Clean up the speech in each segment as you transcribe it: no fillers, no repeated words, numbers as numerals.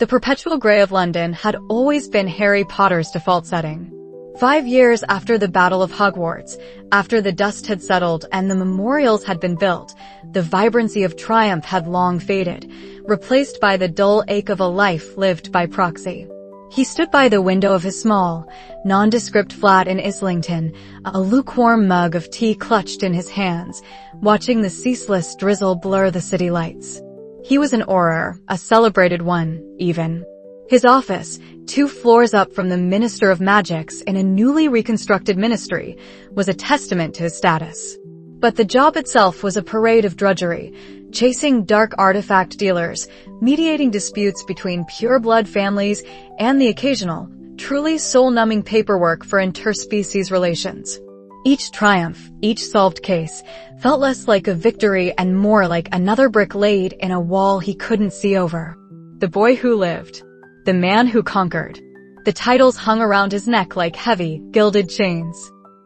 The perpetual grey of London had always been Harry Potter's default setting. 5 years after the Battle of Hogwarts, after the dust had settled and the memorials had been built, the vibrancy of triumph had long faded, replaced by the dull ache of a life lived by proxy. He stood by the window of his small, nondescript flat in Islington, a lukewarm mug of tea clutched in his hands, watching the ceaseless drizzle blur the city lights. He was an auror, a celebrated one, even. His office, 2 floors up from the Minister of Magic's in a newly reconstructed ministry, was a testament to his status. But the job itself was a parade of drudgery, chasing dark artifact dealers, mediating disputes between pure-blood families, and the occasional, truly soul-numbing paperwork for interspecies relations. Each triumph, each solved case, felt less like a victory and more like another brick laid in a wall he couldn't see over. The boy who lived. The man who conquered. The titles hung around his neck like heavy, gilded chains.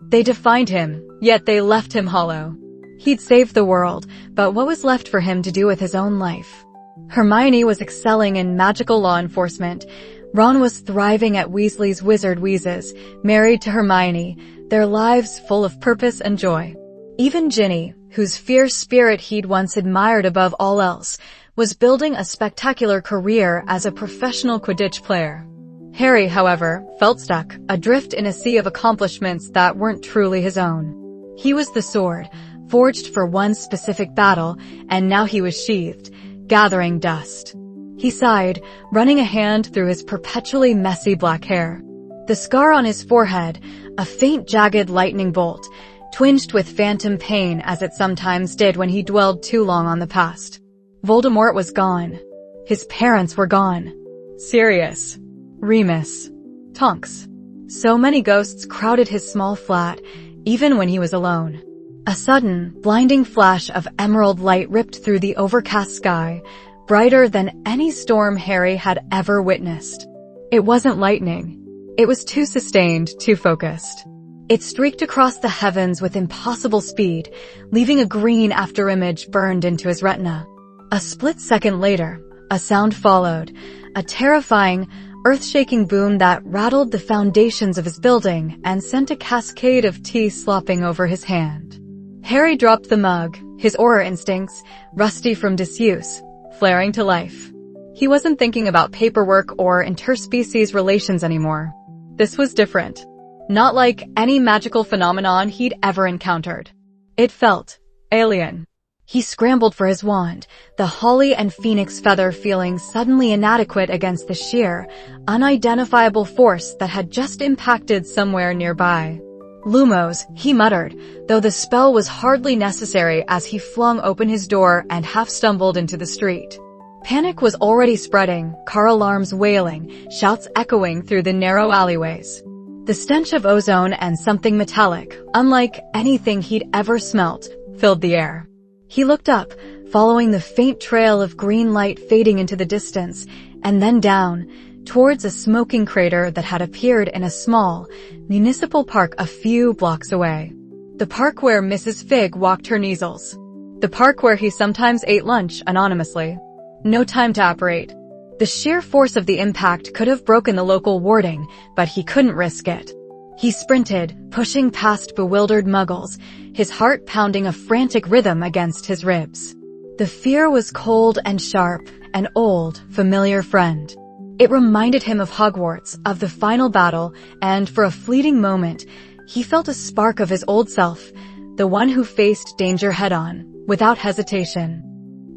They defined him, yet they left him hollow. He'd saved the world, but what was left for him to do with his own life? Hermione was excelling in magical law enforcement. Ron was thriving at Weasley's Wizard Wheezes, married to Hermione, their lives full of purpose and joy. Even Ginny, whose fierce spirit he'd once admired above all else, was building a spectacular career as a professional Quidditch player. Harry, however, felt stuck, adrift in a sea of accomplishments that weren't truly his own. He was the sword, forged for one specific battle, and now he was sheathed, gathering dust. He sighed, running a hand through his perpetually messy black hair. The scar on his forehead, a faint jagged lightning bolt, twinged with phantom pain as it sometimes did when he dwelled too long on the past. Voldemort was gone. His parents were gone. Sirius. Remus. Tonks. So many ghosts crowded his small flat, even when he was alone. A sudden, blinding flash of emerald light ripped through the overcast sky, brighter than any storm Harry had ever witnessed. It wasn't lightning. It was too sustained, too focused. It streaked across the heavens with impossible speed, leaving a green afterimage burned into his retina. A split second later, a sound followed, a terrifying, earth-shaking boom that rattled the foundations of his building and sent a cascade of tea slopping over his hand. Harry dropped the mug, his aura instincts, rusty from disuse, flaring to life. He wasn't thinking about paperwork or interspecies relations anymore. This was different. Not like any magical phenomenon he'd ever encountered. It felt alien. He scrambled for his wand, the holly and phoenix feather feeling suddenly inadequate against the sheer, unidentifiable force that had just impacted somewhere nearby. Lumos, he muttered, though the spell was hardly necessary as he flung open his door and half-stumbled into the street. Panic was already spreading, car alarms wailing, shouts echoing through the narrow alleyways. The stench of ozone and something metallic, unlike anything he'd ever smelt, filled the air. He looked up, following the faint trail of green light fading into the distance, and then down, towards a smoking crater that had appeared in a small, municipal park a few blocks away. The park where Mrs. Fig walked her measles. The park where he sometimes ate lunch anonymously. No time to operate. The sheer force of the impact could have broken the local warding, but he couldn't risk it. He sprinted, pushing past bewildered muggles, his heart pounding a frantic rhythm against his ribs. The fear was cold and sharp, an old, familiar friend. It reminded him of Hogwarts, of the final battle, and for a fleeting moment, he felt a spark of his old self, the one who faced danger head-on, without hesitation.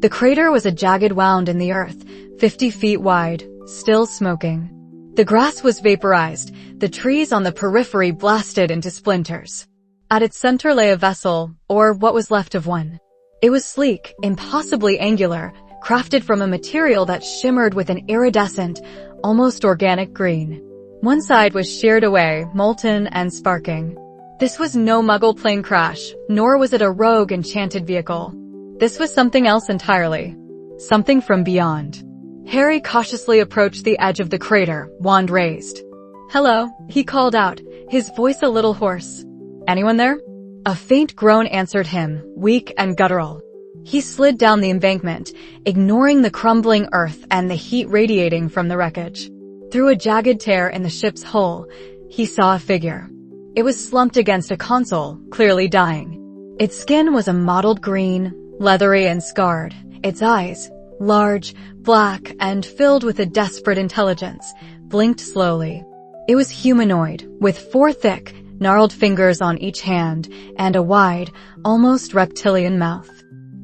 The crater was a jagged wound in the earth, 50 feet wide, still smoking. The grass was vaporized, the trees on the periphery blasted into splinters. At its center lay a vessel, or what was left of one. It was sleek, impossibly angular, crafted from a material that shimmered with an iridescent, almost organic green. One side was sheared away, molten and sparking. This was no Muggle plane crash, nor was it a rogue enchanted vehicle. This was something else entirely. Something from beyond. Harry cautiously approached the edge of the crater, wand raised. "Hello," he called out, his voice a little hoarse. "Anyone there?" A faint groan answered him, weak and guttural. He slid down the embankment, ignoring the crumbling earth and the heat radiating from the wreckage. Through a jagged tear in the ship's hull, he saw a figure. It was slumped against a console, clearly dying. Its skin was a mottled green, leathery and scarred. Its eyes, large, black, and filled with a desperate intelligence, blinked slowly. It was humanoid, with 4 thick, gnarled fingers on each hand and a wide, almost reptilian mouth.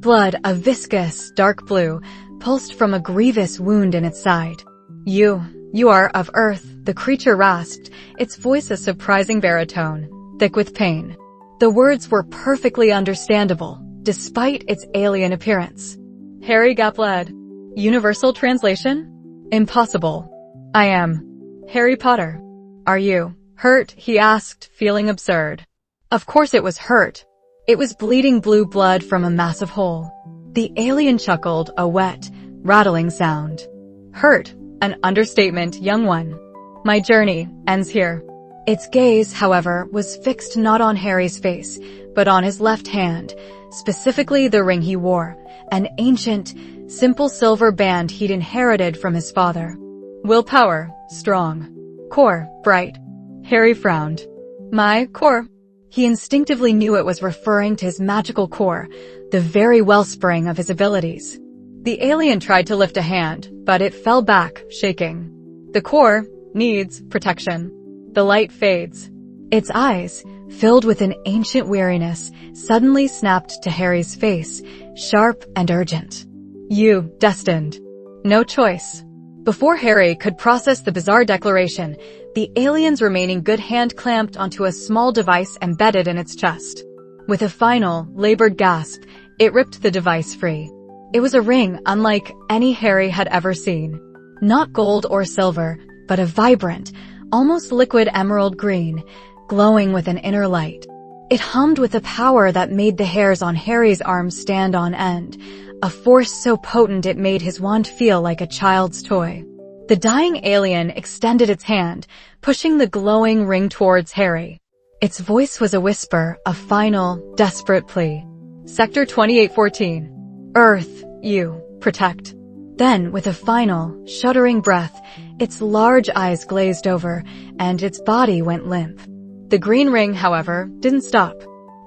Blood, a viscous, dark blue, pulsed from a grievous wound in its side. You are of Earth, the creature rasped, its voice a surprising baritone, thick with pain. The words were perfectly understandable, despite its alien appearance. Harry Gapled. Universal translation? Impossible. I am Harry Potter. Are you hurt? He asked, feeling absurd. Of course it was hurt. It was bleeding blue blood from a massive hole. The alien chuckled, a wet, rattling sound. Hurt, an understatement, young one. My journey ends here. Its gaze, however, was fixed not on Harry's face, but on his left hand, specifically the ring he wore, an ancient, simple silver band he'd inherited from his father. Willpower, strong. Core, bright. Harry frowned. My core. He instinctively knew it was referring to his magical core, the very wellspring of his abilities. The alien tried to lift a hand, but it fell back, shaking. The core needs protection. The light fades. Its eyes, filled with an ancient weariness, suddenly snapped to Harry's face, sharp and urgent. You, destined. No choice. Before Harry could process the bizarre declaration, the alien's remaining good hand clamped onto a small device embedded in its chest. With a final, labored gasp, it ripped the device free. It was a ring unlike any Harry had ever seen. Not gold or silver, but a vibrant, almost liquid emerald green, glowing with an inner light. It hummed with a power that made the hairs on Harry's arms stand on end, a force so potent it made his wand feel like a child's toy. The dying alien extended its hand, pushing the glowing ring towards Harry. Its voice was a whisper, a final, desperate plea. Sector 2814. Earth, you, protect. Then, with a final, shuddering breath, its large eyes glazed over, and its body went limp. The green ring, however, didn't stop.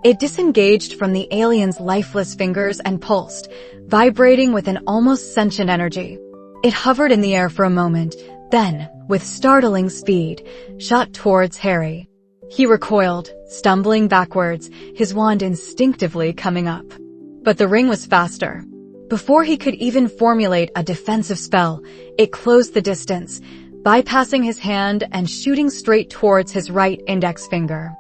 It disengaged from the alien's lifeless fingers and pulsed, vibrating with an almost sentient energy. It hovered in the air for a moment, then, with startling speed, shot towards Harry. He recoiled, stumbling backwards, his wand instinctively coming up. But the ring was faster. Before he could even formulate a defensive spell, it closed the distance, bypassing his hand and shooting straight towards his right index finger.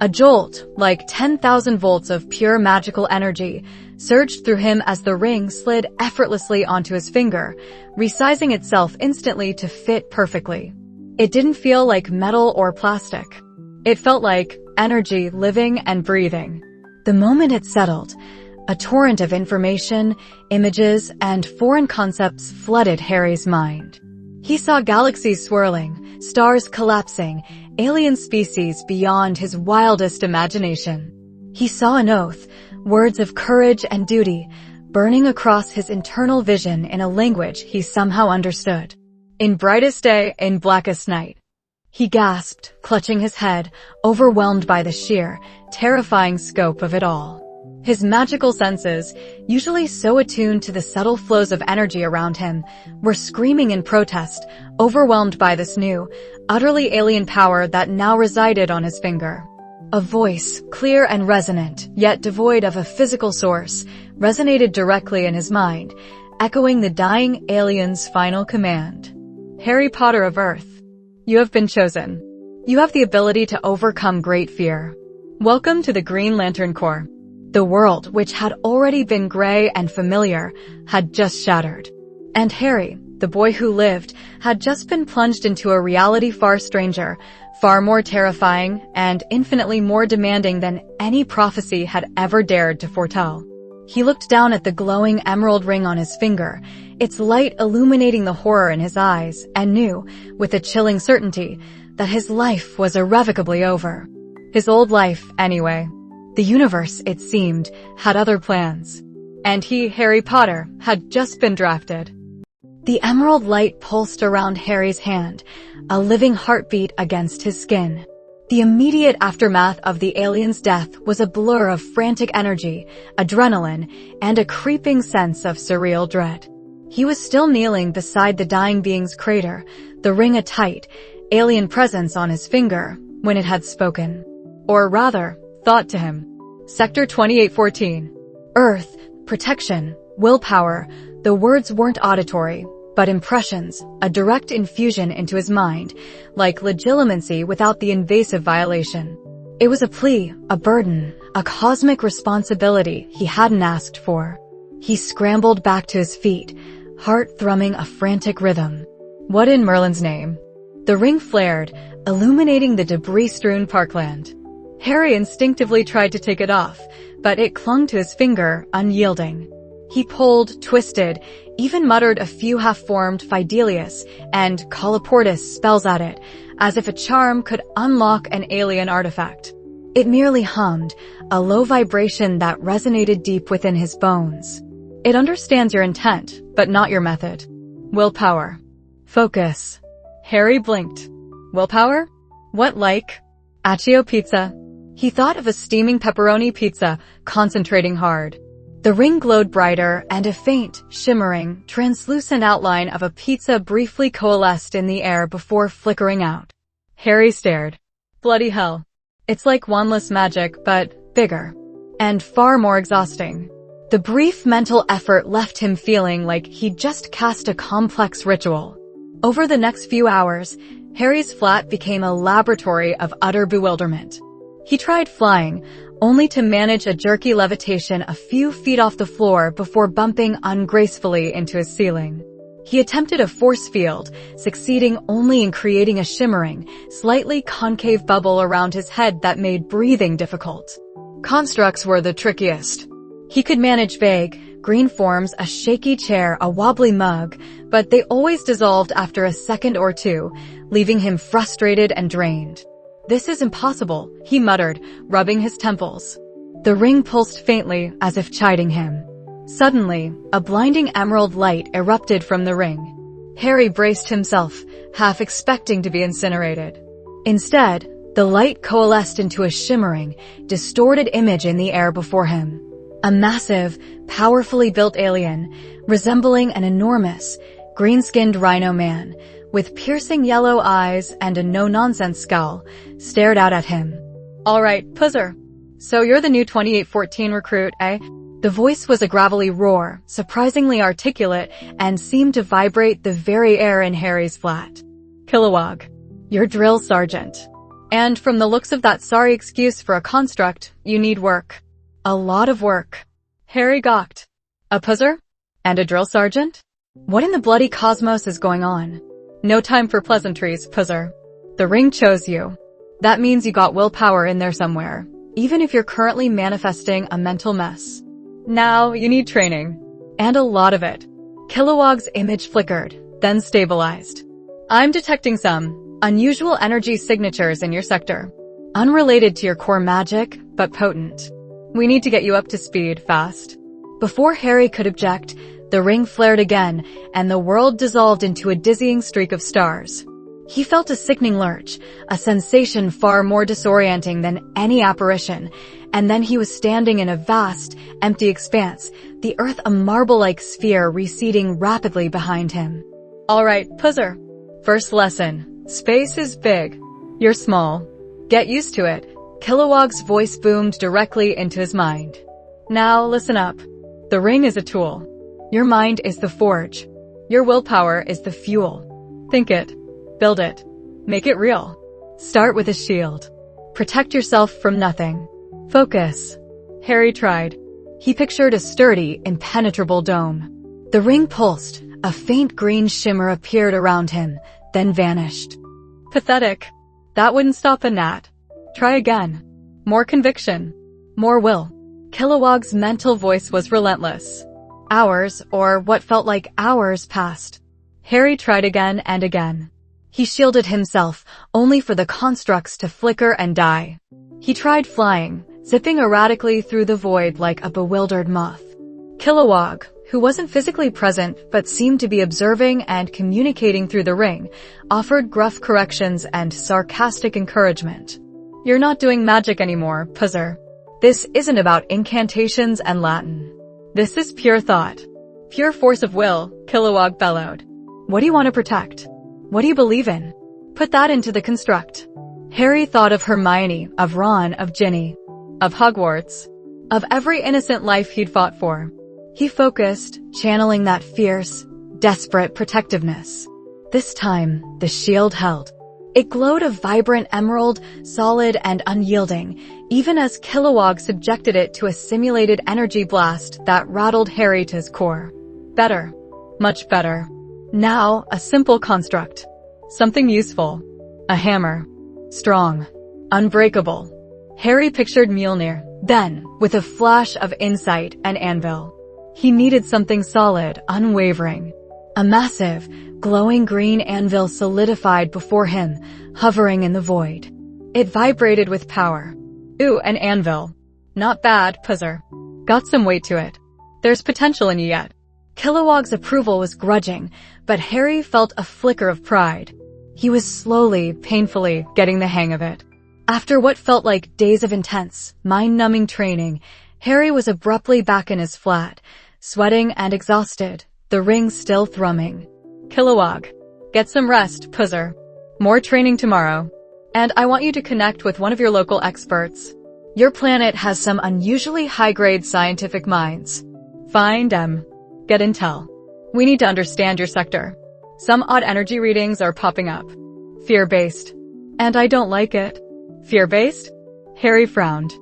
A jolt, like 10,000 volts of pure magical energy, surged through him as the ring slid effortlessly onto his finger, resizing itself instantly to fit perfectly. It didn't feel like metal or plastic. It felt like energy living and breathing. The moment it settled, a torrent of information, images, and foreign concepts flooded Harry's mind. He saw galaxies swirling, stars collapsing, alien species beyond his wildest imagination. He saw an oath, words of courage and duty, burning across his internal vision in a language he somehow understood. In brightest day, in blackest night. He gasped, clutching his head, overwhelmed by the sheer, terrifying scope of it all. His magical senses, usually so attuned to the subtle flows of energy around him, were screaming in protest, overwhelmed by this new, utterly alien power that now resided on his finger. A voice, clear and resonant, yet devoid of a physical source, resonated directly in his mind, echoing the dying alien's final command. Harry Potter of Earth, you have been chosen. You have the ability to overcome great fear. Welcome to the Green Lantern Corps. The world, which had already been gray and familiar, had just shattered. And Harry, the boy who lived, had just been plunged into a reality far stranger, far more terrifying, and infinitely more demanding than any prophecy had ever dared to foretell. He looked down at the glowing emerald ring on his finger, its light illuminating the horror in his eyes, and knew, with a chilling certainty, that his life was irrevocably over. His old life, anyway. The universe, it seemed, had other plans. And he, Harry Potter, had just been drafted. The emerald light pulsed around Harry's hand, a living heartbeat against his skin. The immediate aftermath of the alien's death was a blur of frantic energy, adrenaline, and a creeping sense of surreal dread. He was still kneeling beside the dying being's crater, the ring a tight, alien presence on his finger, when it had spoken. Or rather, thought to him. Sector 2814. Earth, protection, willpower. The words weren't auditory, but impressions, a direct infusion into his mind, like legitimacy without the invasive violation. It was a plea, a burden, a cosmic responsibility he hadn't asked for. He scrambled back to his feet, heart thrumming a frantic rhythm. What in Merlin's name? The ring flared, illuminating the debris-strewn parkland. Harry instinctively tried to take it off, but it clung to his finger, unyielding. He pulled, twisted, even muttered a few half-formed Fidelius and Colloportus spells at it, as if a charm could unlock an alien artifact. It merely hummed, a low vibration that resonated deep within his bones. It understands your intent, but not your method. Willpower. Focus. Harry blinked. Willpower? What like? Accio pizza. He thought of a steaming pepperoni pizza, concentrating hard. The ring glowed brighter, and a faint, shimmering, translucent outline of a pizza briefly coalesced in the air before flickering out. Harry stared. Bloody hell. It's like wandless magic, but bigger. And far more exhausting. The brief mental effort left him feeling like he'd just cast a complex ritual. Over the next few hours, Harry's flat became a laboratory of utter bewilderment. He tried flying, only to manage a jerky levitation a few feet off the floor before bumping ungracefully into his ceiling. He attempted a force field, succeeding only in creating a shimmering, slightly concave bubble around his head that made breathing difficult. Constructs were the trickiest. He could manage vague, green forms, a shaky chair, a wobbly mug, but they always dissolved after a second or two, leaving him frustrated and drained. This is impossible, he muttered, rubbing his temples. The ring pulsed faintly, as if chiding him. Suddenly, a blinding emerald light erupted from the ring. Harry braced himself, half expecting to be incinerated. Instead, the light coalesced into a shimmering, distorted image in the air before him. A massive, powerfully built alien, resembling an enormous, green-skinned rhino man, with piercing yellow eyes and a no-nonsense scowl, stared out at him. All right, Puzzer. So you're the new 2814 recruit, eh? The voice was a gravelly roar, surprisingly articulate, and seemed to vibrate the very air in Harry's flat. Kilowog. You're drill sergeant. And from the looks of that sorry excuse for a construct, you need work. A lot of work. Harry gawked. A Puzzer? And a drill sergeant? What in the bloody cosmos is going on? No time for pleasantries, Puzzer. The ring chose you. That means you got willpower in there somewhere, even if you're currently manifesting a mental mess. Now, you need training. And a lot of it. Kilowog's image flickered, then stabilized. I'm detecting some unusual energy signatures in your sector. Unrelated to your core magic, but potent. We need to get you up to speed, fast. Before Harry could object, the ring flared again, and the world dissolved into a dizzying streak of stars. He felt a sickening lurch, a sensation far more disorienting than any apparition, and then he was standing in a vast, empty expanse, the earth a marble-like sphere receding rapidly behind him. All right, Puzzer. First lesson. Space is big. You're small. Get used to it. Kilowog's voice boomed directly into his mind. Now, listen up. The ring is a tool. Your mind is the forge. Your willpower is the fuel. Think it. Build it. Make it real. Start with a shield. Protect yourself from nothing. Focus. Harry tried. He pictured a sturdy, impenetrable dome. The ring pulsed. A faint green shimmer appeared around him, then vanished. Pathetic. That wouldn't stop a gnat. Try again. More conviction. More will. Kilowog's mental voice was relentless. Hours, or what felt like hours, passed. Harry tried again and again. He shielded himself, only for the constructs to flicker and die. He tried flying, zipping erratically through the void like a bewildered moth. Kilowog, who wasn't physically present but seemed to be observing and communicating through the ring, offered gruff corrections and sarcastic encouragement. "You're not doing magic anymore, Puzzer. This isn't about incantations and Latin. This is pure thought. Pure force of will," Kilowog bellowed. "What do you want to protect? What do you believe in? Put that into the construct." Harry thought of Hermione, of Ron, of Ginny, of Hogwarts, of every innocent life he'd fought for. He focused, channeling that fierce, desperate protectiveness. This time, the shield held. It glowed a vibrant emerald, solid and unyielding, even as Kilowog subjected it to a simulated energy blast that rattled Harry to his core. Better. Much better. Now, a simple construct. Something useful. A hammer. Strong. Unbreakable. Harry pictured Mjolnir. Then, with a flash of insight, an anvil. He needed something solid, unwavering. A massive, glowing green anvil solidified before him, hovering in the void. It vibrated with power. "Ooh, an anvil. Not bad, Puzzer. Got some weight to it. There's potential in you yet." Kilowog's approval was grudging, but Harry felt a flicker of pride. He was slowly, painfully getting the hang of it. After what felt like days of intense, mind-numbing training, Harry was abruptly back in his flat, sweating and exhausted, the ring still thrumming. "Kilowog, get some rest, Puzzer. More training tomorrow. And I want you to connect with one of your local experts. Your planet has some unusually high-grade scientific minds. Find them. Get intel. We need to understand your sector. Some odd energy readings are popping up. Fear-based. And I don't like it." "Fear-based?" Harry frowned.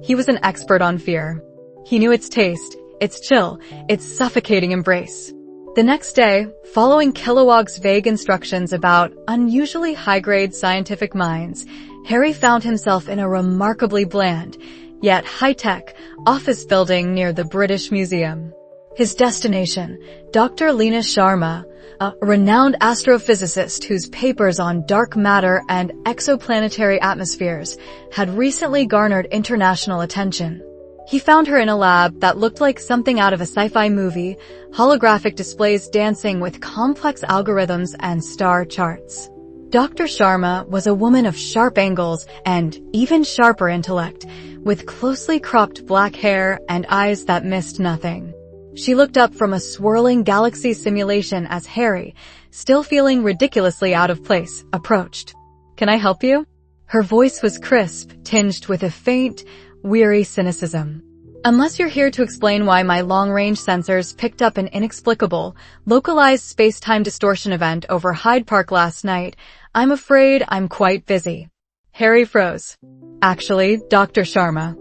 He was an expert on fear. He knew its taste, its chill, its suffocating embrace. The next day, following Kilowog's vague instructions about unusually high-grade scientific minds, Harry found himself in a remarkably bland, yet high-tech, office building near the British Museum. His destination, Dr. Lena Sharma, a renowned astrophysicist whose papers on dark matter and exoplanetary atmospheres had recently garnered international attention. He found her in a lab that looked like something out of a sci-fi movie, holographic displays dancing with complex algorithms and star charts. Dr. Sharma was a woman of sharp angles and even sharper intellect, with closely cropped black hair and eyes that missed nothing. She looked up from a swirling galaxy simulation as Harry, still feeling ridiculously out of place, approached. "Can I help you?" Her voice was crisp, tinged with a faint, weary cynicism. "Unless you're here to explain why my long-range sensors picked up an inexplicable, localized space-time distortion event over Hyde Park last night, I'm afraid I'm quite busy." Harry froze. "Actually, Dr. Sharma,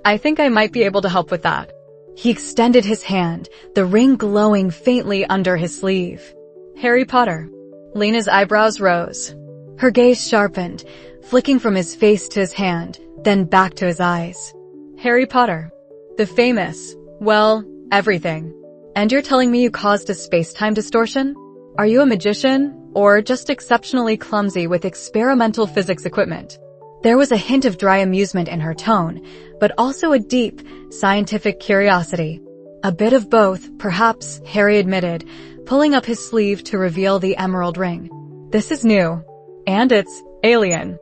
I think I might be able to help with that." He extended his hand, the ring glowing faintly under his sleeve. "Harry Potter." Lena's eyebrows rose. Her gaze sharpened, flicking from his face to his hand, then back to his eyes. "Harry Potter. The famous, well, everything. And you're telling me you caused a space-time distortion? Are you a magician, or just exceptionally clumsy with experimental physics equipment?" There was a hint of dry amusement in her tone, but also a deep, scientific curiosity. A bit of both, perhaps, Harry admitted, pulling up his sleeve to reveal the emerald ring. "This is new. And it's alien."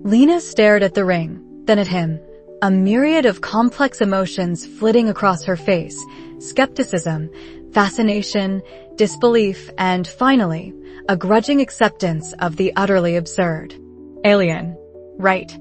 Lena stared at the ring, then at him, a myriad of complex emotions flitting across her face, skepticism, fascination, disbelief, and finally, a grudging acceptance of the utterly absurd. "Alien. Right.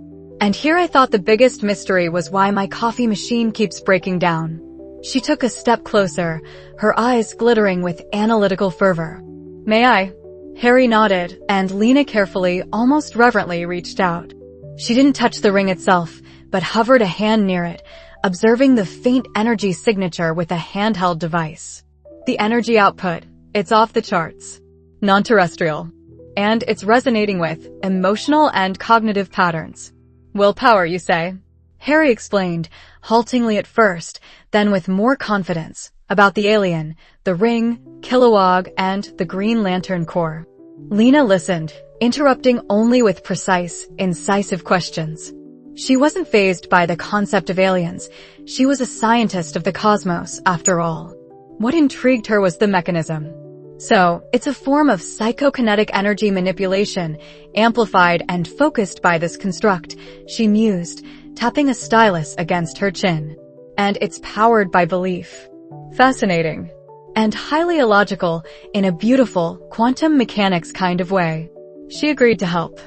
And here I thought the biggest mystery was why my coffee machine keeps breaking down." She took a step closer, her eyes glittering with analytical fervor. "May I?" Harry nodded, and Lena carefully, almost reverently, reached out. She didn't touch the ring itself, but hovered a hand near it, observing the faint energy signature with a handheld device. "The energy output, it's off the charts. Non-terrestrial. And it's resonating with emotional and cognitive patterns. Willpower, you say?" Harry explained, haltingly at first, then with more confidence, about the alien, the ring, Kilowog, and the Green Lantern Corps. Lena listened, interrupting only with precise, incisive questions. She wasn't fazed by the concept of aliens. She was a scientist of the cosmos, after all. What intrigued her was the mechanism. So, it's a form of psychokinetic energy manipulation, amplified and focused by this construct, she mused, tapping a stylus against her chin. And it's powered by belief. Fascinating. And highly illogical, in a beautiful, quantum mechanics kind of way. She agreed to help.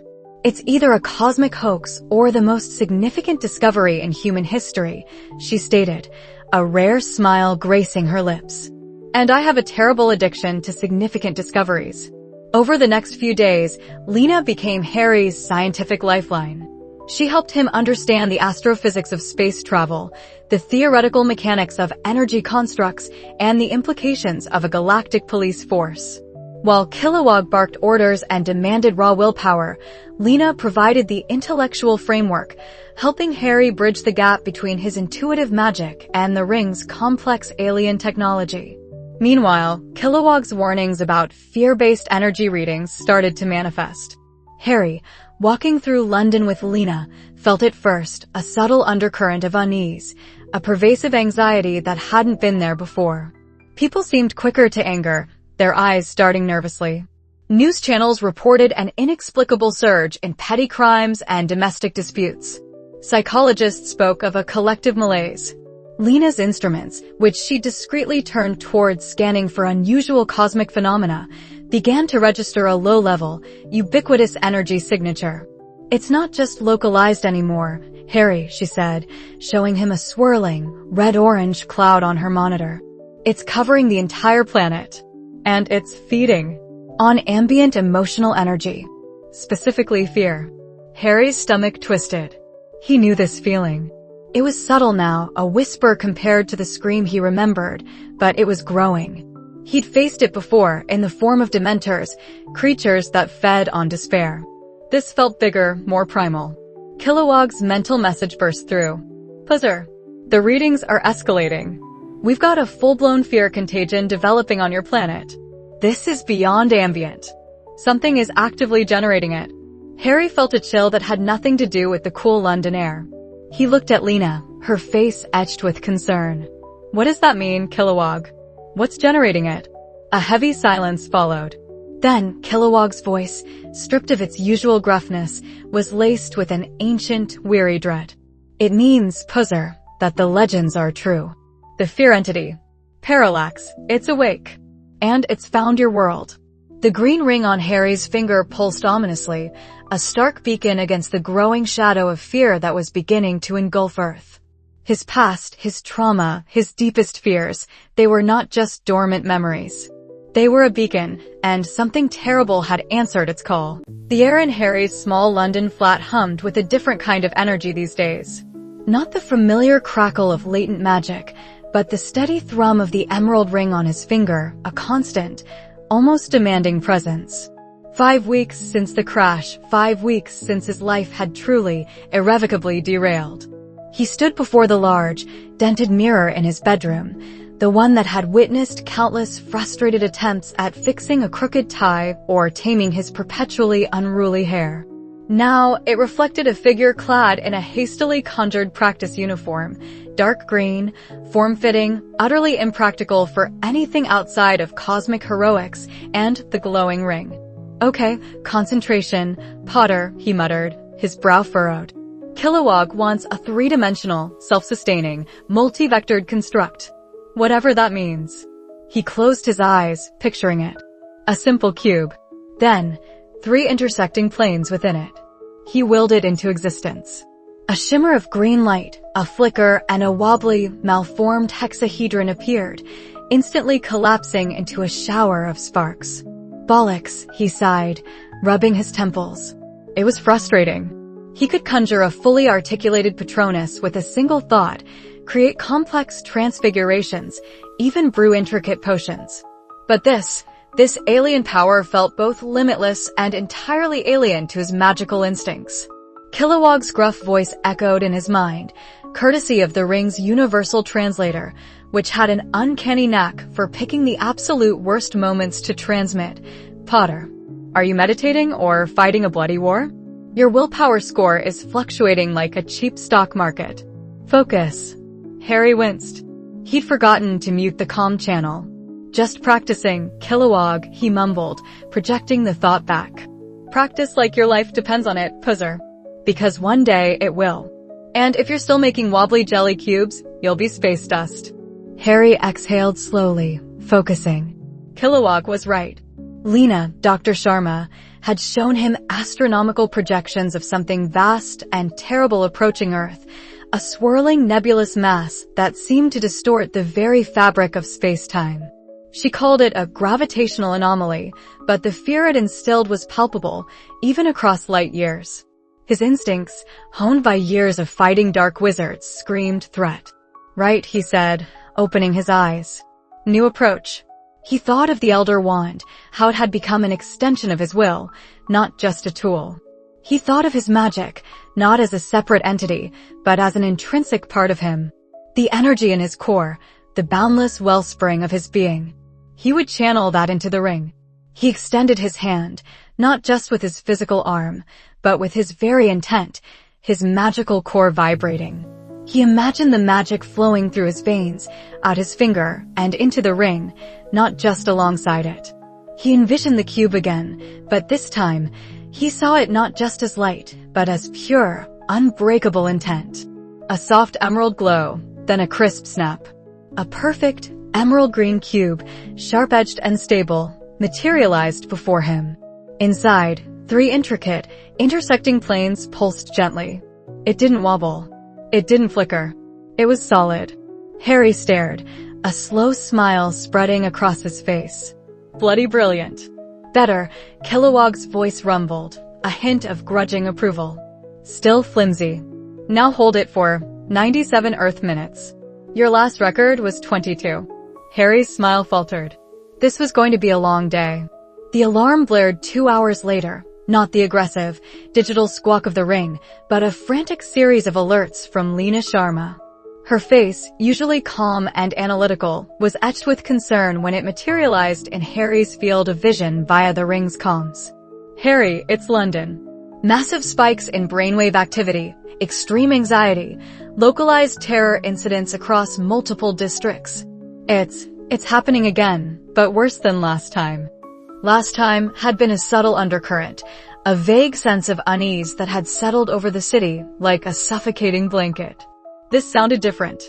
It's either a cosmic hoax or the most significant discovery in human history, she stated, a rare smile gracing her lips. And I have a terrible addiction to significant discoveries. Over the next few days, Lena became Harry's scientific lifeline. She helped him understand the astrophysics of space travel, the theoretical mechanics of energy constructs, and the implications of a galactic police force. While Kilowog barked orders and demanded raw willpower, Lena provided the intellectual framework, helping Harry bridge the gap between his intuitive magic and the ring's complex alien technology. Meanwhile, Kilowog's warnings about fear-based energy readings started to manifest. Harry, walking through London with Lena, felt at first a subtle undercurrent of unease, a pervasive anxiety that hadn't been there before. People seemed quicker to anger, their eyes starting nervously. News channels reported an inexplicable surge in petty crimes and domestic disputes. Psychologists spoke of a collective malaise. Lena's instruments, which she discreetly turned towards scanning for unusual cosmic phenomena, began to register a low-level, ubiquitous energy signature. It's not just localized anymore, Harry, she said, showing him a swirling, red-orange cloud on her monitor. It's covering the entire planet. And it's feeding on ambient emotional energy, specifically fear. Harry's stomach twisted. He knew this feeling. It was subtle now, a whisper compared to the scream he remembered, but it was growing. He'd faced it before, in the form of dementors, creatures that fed on despair. This felt bigger, more primal. Kilowog's mental message burst through. Puzzer, the readings are escalating. We've got a full-blown fear contagion developing on your planet. This is beyond ambient. Something is actively generating it. Harry felt a chill that had nothing to do with the cool London air. He looked at Lena, her face etched with concern. What does that mean, Kilowog? What's generating it? A heavy silence followed. Then, Kilowog's voice, stripped of its usual gruffness, was laced with an ancient, weary dread. It means, Puzzer, that the legends are true. The fear entity, Parallax, it's awake. And it's found your world. The green ring on Harry's finger pulsed ominously, a stark beacon against the growing shadow of fear that was beginning to engulf Earth. His past, his trauma, his deepest fears, they were not just dormant memories. They were a beacon, and something terrible had answered its call. The air in Harry's small London flat hummed with a different kind of energy these days. Not the familiar crackle of latent magic, but the steady thrum of the emerald ring on his finger, a constant, almost demanding presence. 5 weeks since the crash, 5 weeks since his life had truly, irrevocably derailed. He stood before the large, dented mirror in his bedroom, the one that had witnessed countless frustrated attempts at fixing a crooked tie or taming his perpetually unruly hair. Now, it reflected a figure clad in a hastily conjured practice uniform, dark green, form-fitting, utterly impractical for anything outside of cosmic heroics and the glowing ring. Okay, concentration, Potter, he muttered, his brow furrowed. Kilowog wants a three-dimensional, self-sustaining, multi-vectored construct. Whatever that means. He closed his eyes, picturing it. A simple cube. Then, 3 intersecting planes within it. He willed it into existence. A shimmer of green light, a flicker, and a wobbly, malformed hexahedron appeared, instantly collapsing into a shower of sparks. Bollocks, he sighed, rubbing his temples. It was frustrating. He could conjure a fully articulated Patronus with a single thought, create complex transfigurations, even brew intricate potions. But this alien power felt both limitless and entirely alien to his magical instincts. Kilowog's gruff voice echoed in his mind, courtesy of the ring's universal translator, which had an uncanny knack for picking the absolute worst moments to transmit. Potter, are you meditating or fighting a bloody war? Your willpower score is fluctuating like a cheap stock market. Focus. Harry winced. He'd forgotten to mute the comm channel. Just practicing, Kilowog, he mumbled, projecting the thought back. Practice like your life depends on it, puzzer. Because one day it will. And if you're still making wobbly jelly cubes, you'll be space dust. Harry exhaled slowly, focusing. Kilowog was right. Lena, Dr. Sharma, had shown him astronomical projections of something vast and terrible approaching Earth, a swirling nebulous mass that seemed to distort the very fabric of space-time. She called it a gravitational anomaly, but the fear it instilled was palpable, even across light years. His instincts, honed by years of fighting dark wizards, screamed threat. Right, he said, opening his eyes. New approach. He thought of the Elder Wand, how it had become an extension of his will, not just a tool. He thought of his magic, not as a separate entity, but as an intrinsic part of him. The energy in his core, the boundless wellspring of his being. He would channel that into the ring. He extended his hand, not just with his physical arm, but with his very intent, his magical core vibrating. He imagined the magic flowing through his veins, out his finger, and into the ring, not just alongside it. He envisioned the cube again, but this time, he saw it not just as light, but as pure, unbreakable intent. A soft emerald glow, then a crisp snap. A perfect, emerald green cube, sharp-edged and stable, materialized before him. Inside, 3 intricate, intersecting planes pulsed gently. It didn't wobble. It didn't flicker. It was solid. Harry stared, a slow smile spreading across his face. Bloody brilliant. Better, Kilowog's voice rumbled, a hint of grudging approval. Still flimsy. Now hold it for 97 Earth minutes. Your last record was 22. Harry's smile faltered. This was going to be a long day. The alarm blared 2 hours later, not the aggressive, digital squawk of the ring, but a frantic series of alerts from Lena Sharma. Her face, usually calm and analytical, was etched with concern when it materialized in Harry's field of vision via the ring's comms. Harry, it's London. Massive spikes in brainwave activity, extreme anxiety, localized terror incidents across multiple districts. It's happening again, but worse than last time. Last time had been a subtle undercurrent, a vague sense of unease that had settled over the city like a suffocating blanket. This sounded different.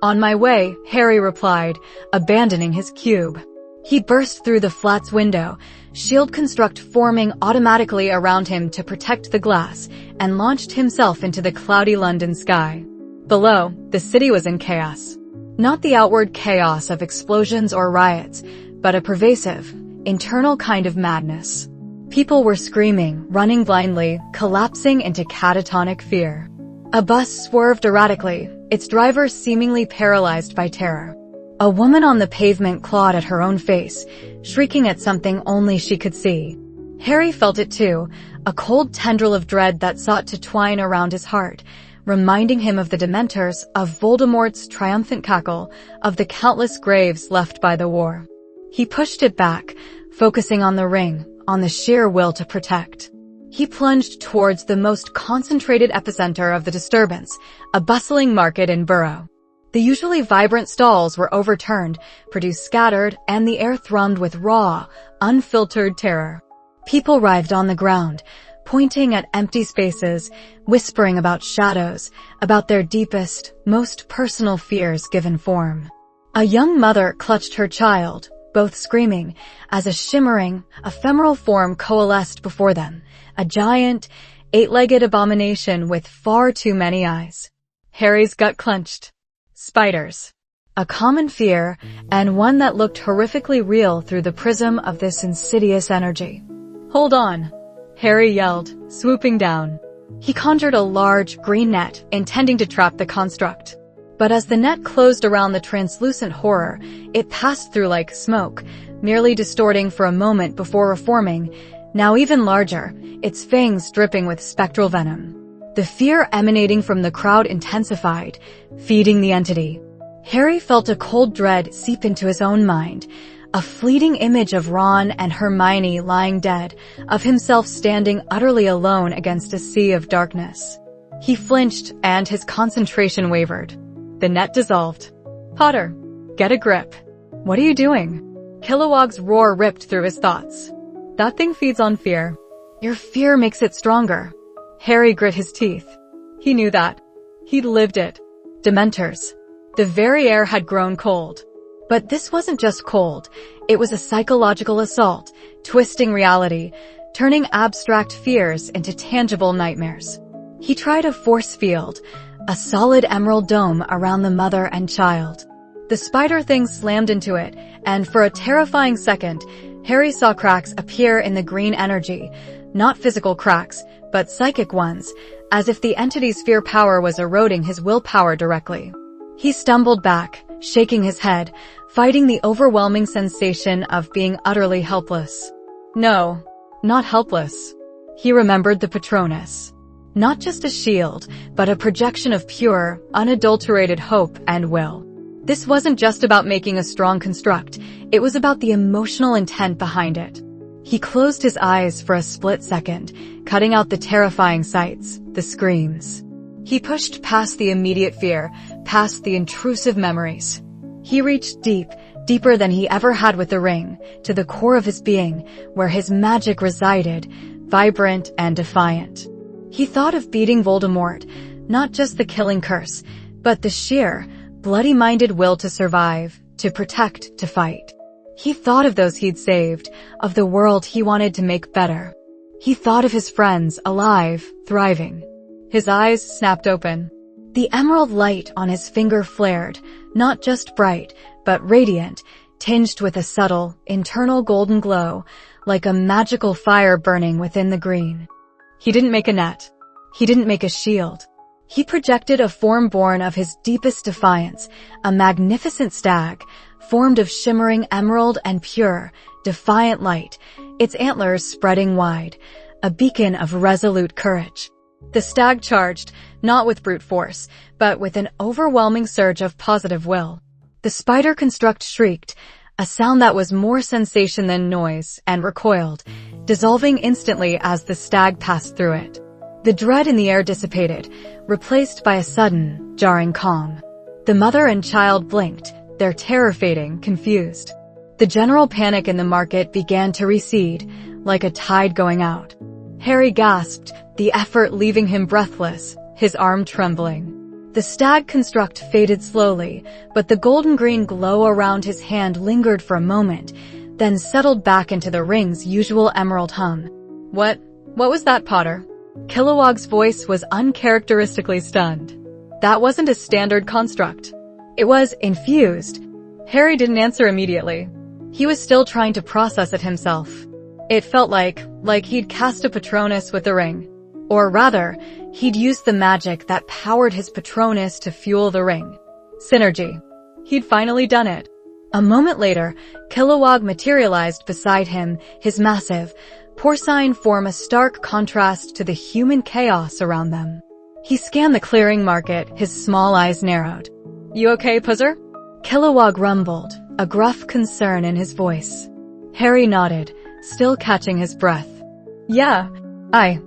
On my way, Harry replied, abandoning his cube. He burst through the flat's window, shield construct forming automatically around him to protect the glass, and launched himself into the cloudy London sky. Below, the city was in chaos. Not the outward chaos of explosions or riots, but a pervasive, internal kind of madness. People were screaming, running blindly, collapsing into catatonic fear. A bus swerved erratically, its driver seemingly paralyzed by terror. A woman on the pavement clawed at her own face, shrieking at something only she could see. Harry felt it too, a cold tendril of dread that sought to twine around his heart, reminding him of the Dementors, of Voldemort's triumphant cackle, of the countless graves left by the war. He pushed it back, focusing on the ring, on the sheer will to protect. He plunged towards the most concentrated epicenter of the disturbance, a bustling market in Borough. The usually vibrant stalls were overturned, produce scattered, and the air thrummed with raw, unfiltered terror. People writhed on the ground, pointing at empty spaces, whispering about shadows, about their deepest, most personal fears given form. A young mother clutched her child, both screaming, as a shimmering, ephemeral form coalesced before them, a giant, 8-legged abomination with far too many eyes. Harry's gut clenched. Spiders. A common fear, and one that looked horrifically real through the prism of this insidious energy. Hold on, Harry yelled, swooping down. He conjured a large, green net, intending to trap the construct. But as the net closed around the translucent horror, it passed through like smoke, merely distorting for a moment before reforming, now even larger, its fangs dripping with spectral venom. The fear emanating from the crowd intensified, feeding the entity. Harry felt a cold dread seep into his own mind, a fleeting image of Ron and Hermione lying dead, of himself standing utterly alone against a sea of darkness. He flinched, and his concentration wavered. The net dissolved. Potter, get a grip. What are you doing? Kilowog's roar ripped through his thoughts. That thing feeds on fear. Your fear makes it stronger. Harry grit his teeth. He knew that. He'd lived it. Dementors. The very air had grown cold. But this wasn't just cold. It was a psychological assault, twisting reality, turning abstract fears into tangible nightmares. He tried a force field, a solid emerald dome around the mother and child. The spider thing slammed into it, and for a terrifying second, Harry saw cracks appear in the green energy. Not physical cracks, but psychic ones, as if the entity's fear power was eroding his willpower directly. He stumbled back, shaking his head, fighting the overwhelming sensation of being utterly helpless. No, not helpless. He remembered the Patronus. Not just a shield, but a projection of pure, unadulterated hope and will. This wasn't just about making a strong construct, it was about the emotional intent behind it. He closed his eyes for a split second, cutting out the terrifying sights, the screams. He pushed past the immediate fear, past the intrusive memories. He reached deep, deeper than he ever had with the ring, to the core of his being, where his magic resided, vibrant and defiant. He thought of beating Voldemort, not just the killing curse, but the sheer, bloody-minded will to survive, to protect, to fight. He thought of those he'd saved, of the world he wanted to make better. He thought of his friends, alive, thriving. His eyes snapped open. The emerald light on his finger flared, not just bright, but radiant, tinged with a subtle, internal golden glow, like a magical fire burning within the green. He didn't make a net. He didn't make a shield. He projected a form born of his deepest defiance, a magnificent stag, formed of shimmering emerald and pure, defiant light, its antlers spreading wide, a beacon of resolute courage. The stag charged, not with brute force, but with an overwhelming surge of positive will. The spider construct shrieked, a sound that was more sensation than noise, and recoiled, dissolving instantly as the stag passed through it. The dread in the air dissipated, replaced by a sudden, jarring calm. The mother and child blinked, their terror fading, confused. The general panic in the market began to recede, like a tide going out. Harry gasped, the effort leaving him breathless, his arm trembling. The stag construct faded slowly, but the golden-green glow around his hand lingered for a moment, then settled back into the ring's usual emerald hum. What was that, Potter? Kilowog's voice was uncharacteristically stunned. That wasn't a standard construct. It was infused. Harry didn't answer immediately. He was still trying to process it himself. It felt like he'd cast a Patronus with the ring. Or rather, he'd used the magic that powered his Patronus to fuel the ring. Synergy. He'd finally done it. A moment later, Kilowog materialized beside him, his massive, porcine form a stark contrast to the human chaos around them. He scanned the clearing market, his small eyes narrowed. You okay, Puzzer? Kilowog rumbled, a gruff concern in his voice. Harry nodded, still catching his breath. Yeah, I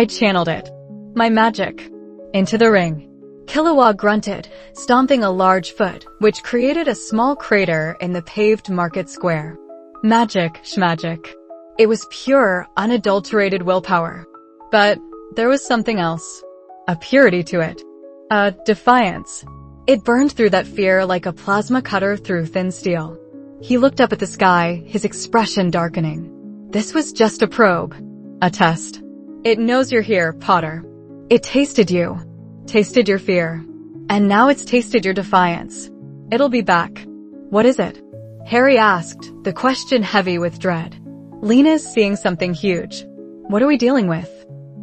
channeled it. My magic. Into the ring. Kilowog grunted, stomping a large foot, which created a small crater in the paved market square. Magic, schmagic. It was pure, unadulterated willpower. But there was something else. A purity to it. A defiance. It burned through that fear like a plasma cutter through thin steel. He looked up at the sky, his expression darkening. This was just a probe. A test. It knows you're here, Potter. It tasted you. Tasted your fear. And now it's tasted your defiance. It'll be back. What is it? Harry asked, the question heavy with dread. Lena's seeing something huge. What are we dealing with?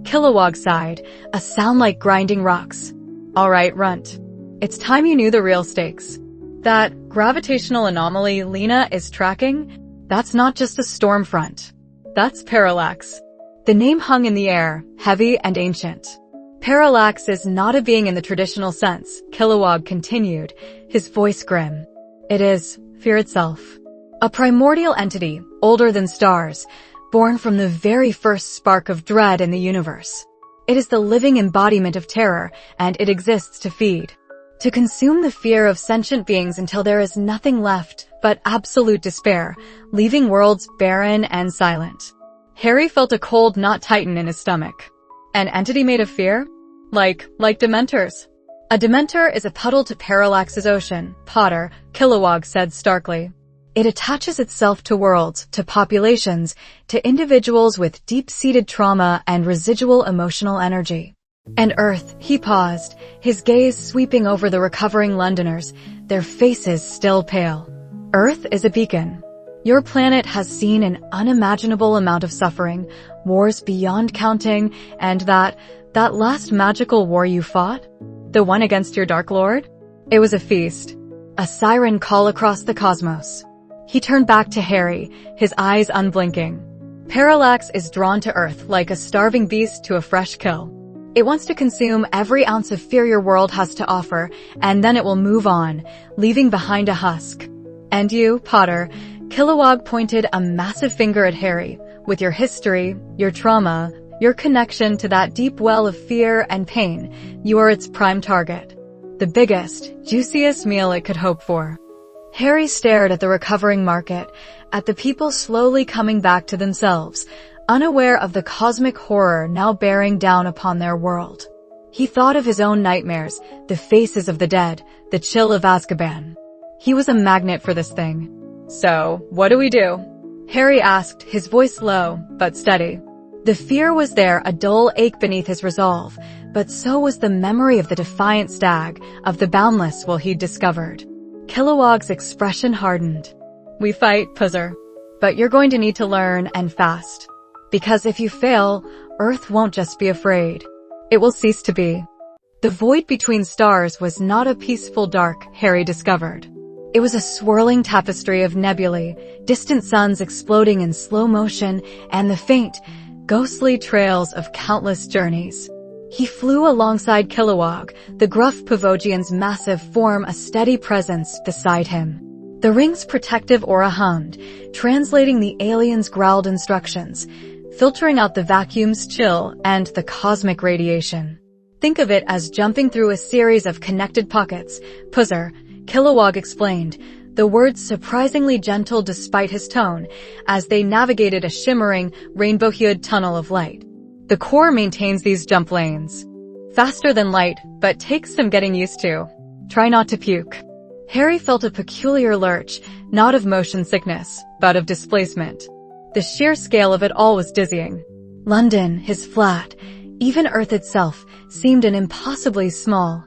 Kilowog sighed, a sound like grinding rocks. All right, Runt. It's time you knew the real stakes. That gravitational anomaly Lena is tracking, that's not just a storm front. That's Parallax. The name hung in the air, heavy and ancient. Parallax is not a being in the traditional sense, Kilowog continued, his voice grim. It is fear itself. A primordial entity, older than stars, born from the very first spark of dread in the universe. It is the living embodiment of terror, and it exists to feed. to consume the fear of sentient beings until there is nothing left but absolute despair, leaving worlds barren and silent. Harry felt a cold knot tighten in his stomach. An entity made of fear? Like Dementors. A Dementor is a puddle to Parallax's ocean, Potter, Kilowog said starkly. It attaches itself to worlds, to populations, to individuals with deep-seated trauma and residual emotional energy. And Earth, he paused, his gaze sweeping over the recovering Londoners, their faces still pale. Earth is a beacon. Your planet has seen an unimaginable amount of suffering, wars beyond counting, and that last magical war you fought? The one against your Dark Lord? It was a feast. A siren call across the cosmos. He turned back to Harry, his eyes unblinking. Parallax is drawn to Earth like a starving beast to a fresh kill. It wants to consume every ounce of fear your world has to offer, and then it will move on, leaving behind a husk. And you, Potter, Kilowog pointed a massive finger at Harry, with your history, your trauma, your connection to that deep well of fear and pain, you are its prime target. The biggest, juiciest meal it could hope for. Harry stared at the recovering market, at the people slowly coming back to themselves, unaware of the cosmic horror now bearing down upon their world. He thought of his own nightmares, the faces of the dead, the chill of Azkaban. He was a magnet for this thing. So, what do we do? Harry asked, his voice low, but steady. The fear was there, a dull ache beneath his resolve, but so was the memory of the defiant stag, of the boundless will he'd discovered. Kilowog's expression hardened. We fight, Puzzer. But you're going to need to learn, and fast. Because if you fail, Earth won't just be afraid. It will cease to be. The void between stars was not a peaceful dark, Harry discovered. It was a swirling tapestry of nebulae, distant suns exploding in slow motion, and the faint, ghostly trails of countless journeys. He flew alongside Kilowog, the gruff Pavogian's massive form a steady presence beside him. The ring's protective aura hummed, translating the alien's growled instructions, filtering out the vacuum's chill and the cosmic radiation. Think of it as jumping through a series of connected pockets, Puzzer, Kilowog explained, the words surprisingly gentle despite his tone, as they navigated a shimmering, rainbow-hued tunnel of light. The core maintains these jump lanes. Faster than light, but takes some getting used to. Try not to puke. Harry felt a peculiar lurch, not of motion sickness, but of displacement. The sheer scale of it all was dizzying. London, his flat, even Earth itself, seemed an impossibly small,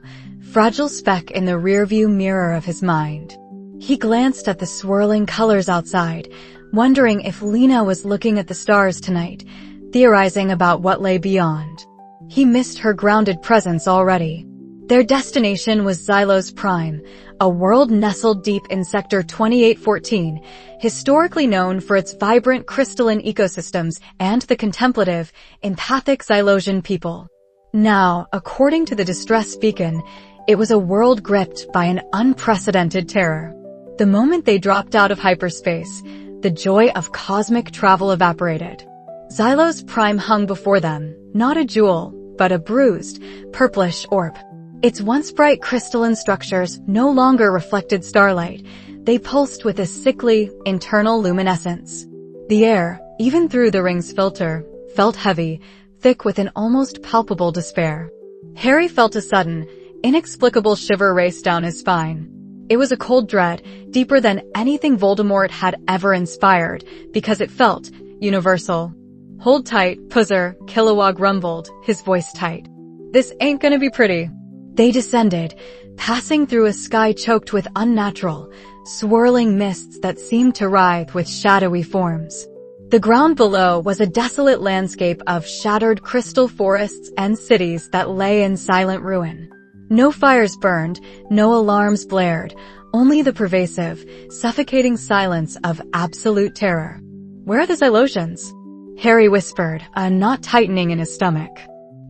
fragile speck in the rearview mirror of his mind. He glanced at the swirling colors outside, wondering if Lena was looking at the stars tonight, theorizing about what lay beyond. He missed her grounded presence already. Their destination was Xylos Prime, a world nestled deep in Sector 2814, historically known for its vibrant crystalline ecosystems and the contemplative, empathic Xylosian people. Now, according to the distress beacon, it was a world gripped by an unprecedented terror. The moment they dropped out of hyperspace, the joy of cosmic travel evaporated. Xylos Prime hung before them, not a jewel, but a bruised, purplish orb. Its once bright crystalline structures no longer reflected starlight. They pulsed with a sickly, internal luminescence. The air, even through the ring's filter, felt heavy, thick with an almost palpable despair. Harry felt a sudden, inexplicable shiver race down his spine. It was a cold dread, deeper than anything Voldemort had ever inspired, because it felt universal. Hold tight, Puzzer, Kilowog rumbled, his voice tight. This ain't gonna be pretty. They descended, passing through a sky choked with unnatural, swirling mists that seemed to writhe with shadowy forms. The ground below was a desolate landscape of shattered crystal forests and cities that lay in silent ruin. No fires burned, no alarms blared, only the pervasive, suffocating silence of absolute terror. Where are the Xylosians? Harry whispered, a knot tightening in his stomach.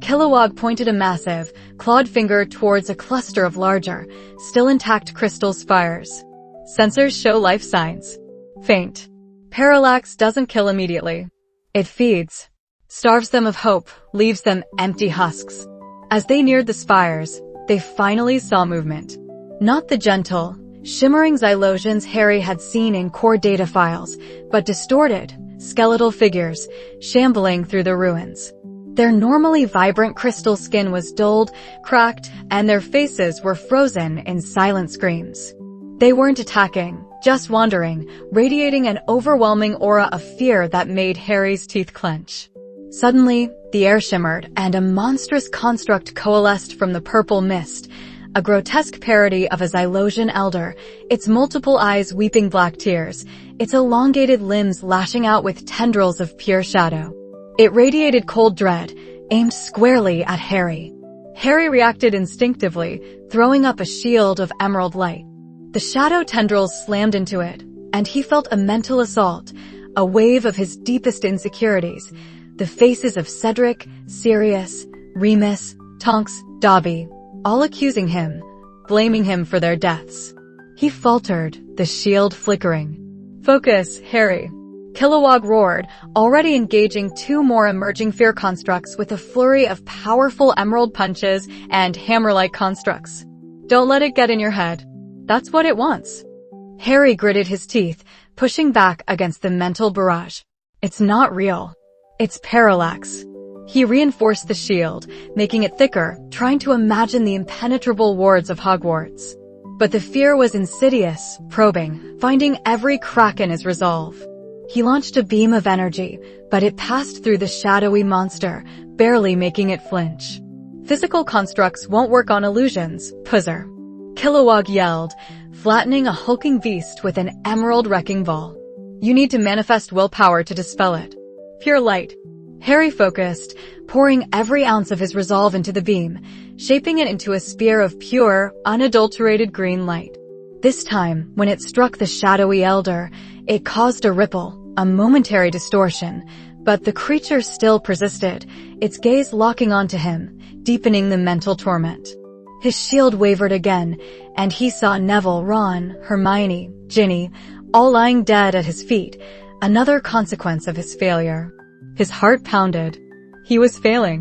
Kilowog pointed a massive, clawed finger towards a cluster of larger, still intact crystal spires. Sensors show life signs. Faint. Parallax doesn't kill immediately. It feeds. Starves them of hope, leaves them empty husks. As they neared the spires, they finally saw movement. Not the gentle, shimmering Xylosions Harry had seen in core data files, but distorted, skeletal figures, shambling through the ruins. Their normally vibrant crystal skin was dulled, cracked, and their faces were frozen in silent screams. They weren't attacking, just wandering, radiating an overwhelming aura of fear that made Harry's teeth clench. Suddenly, the air shimmered, and a monstrous construct coalesced from the purple mist, a grotesque parody of a Xylosian elder, its multiple eyes weeping black tears, its elongated limbs lashing out with tendrils of pure shadow. It radiated cold dread, aimed squarely at Harry. Harry reacted instinctively, throwing up a shield of emerald light. The shadow tendrils slammed into it, and he felt a mental assault, a wave of his deepest insecurities, the faces of Cedric, Sirius, Remus, Tonks, Dobby, all accusing him, blaming him for their deaths. He faltered, the shield flickering. "Focus, Harry." Kilowog roared, already engaging two more emerging fear constructs with a flurry of powerful emerald punches and hammer-like constructs. "Don't let it get in your head. That's what it wants." Harry gritted his teeth, pushing back against the mental barrage. "It's not real. It's Parallax." He reinforced the shield, making it thicker, trying to imagine the impenetrable wards of Hogwarts. But the fear was insidious, probing, finding every crack in his resolve. He launched a beam of energy, but it passed through the shadowy monster, barely making it flinch. "Physical constructs won't work on illusions, Puzzer," Kilowog yelled, flattening a hulking beast with an emerald wrecking ball. "You need to manifest willpower to dispel it. Pure light." Harry focused, pouring every ounce of his resolve into the beam, shaping it into a spear of pure, unadulterated green light. This time, when it struck the shadowy elder, it caused a ripple, a momentary distortion, but the creature still persisted, its gaze locking onto him, deepening the mental torment. His shield wavered again, and he saw Neville, Ron, Hermione, Ginny, all lying dead at his feet, another consequence of his failure. His heart pounded. He was failing.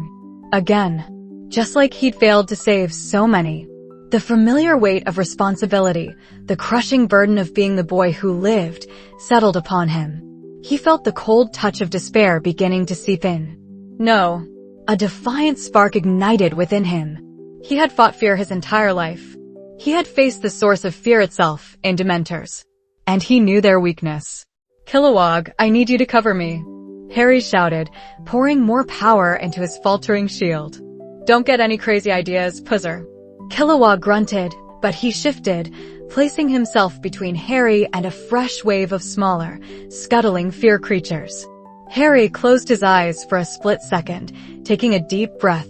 Again. Just like he'd failed to save so many. The familiar weight of responsibility, the crushing burden of being the boy who lived, settled upon him. He felt the cold touch of despair beginning to seep in. No. A defiant spark ignited within him. He had fought fear his entire life. He had faced the source of fear itself in Dementors. And he knew their weakness. "Kilowog, I need you to cover me," Harry shouted, pouring more power into his faltering shield. "Don't get any crazy ideas, Puzzer." Kilowog grunted, but he shifted, placing himself between Harry and a fresh wave of smaller, scuttling fear creatures. Harry closed his eyes for a split second, taking a deep breath.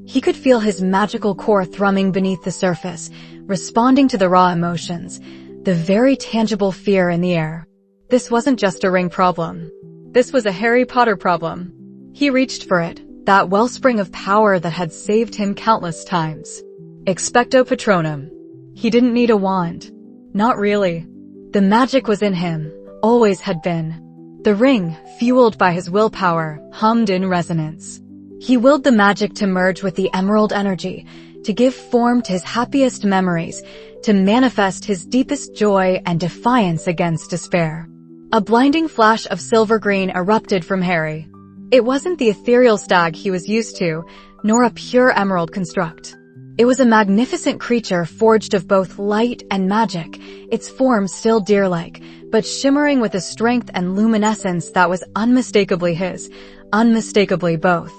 He could feel his magical core thrumming beneath the surface, responding to the raw emotions, the very tangible fear in the air. This wasn't just a ring problem. This was a Harry Potter problem. He reached for it, that wellspring of power that had saved him countless times. Expecto Patronum. He didn't need a wand. Not really. The magic was in him, always had been. The ring, fueled by his willpower, hummed in resonance. He willed the magic to merge with the emerald energy, to give form to his happiest memories, to manifest his deepest joy and defiance against despair. A blinding flash of silver green erupted from Harry. It wasn't the ethereal stag he was used to, nor a pure emerald construct. It was a magnificent creature forged of both light and magic, its form still deer-like, but shimmering with a strength and luminescence that was unmistakably his, unmistakably both.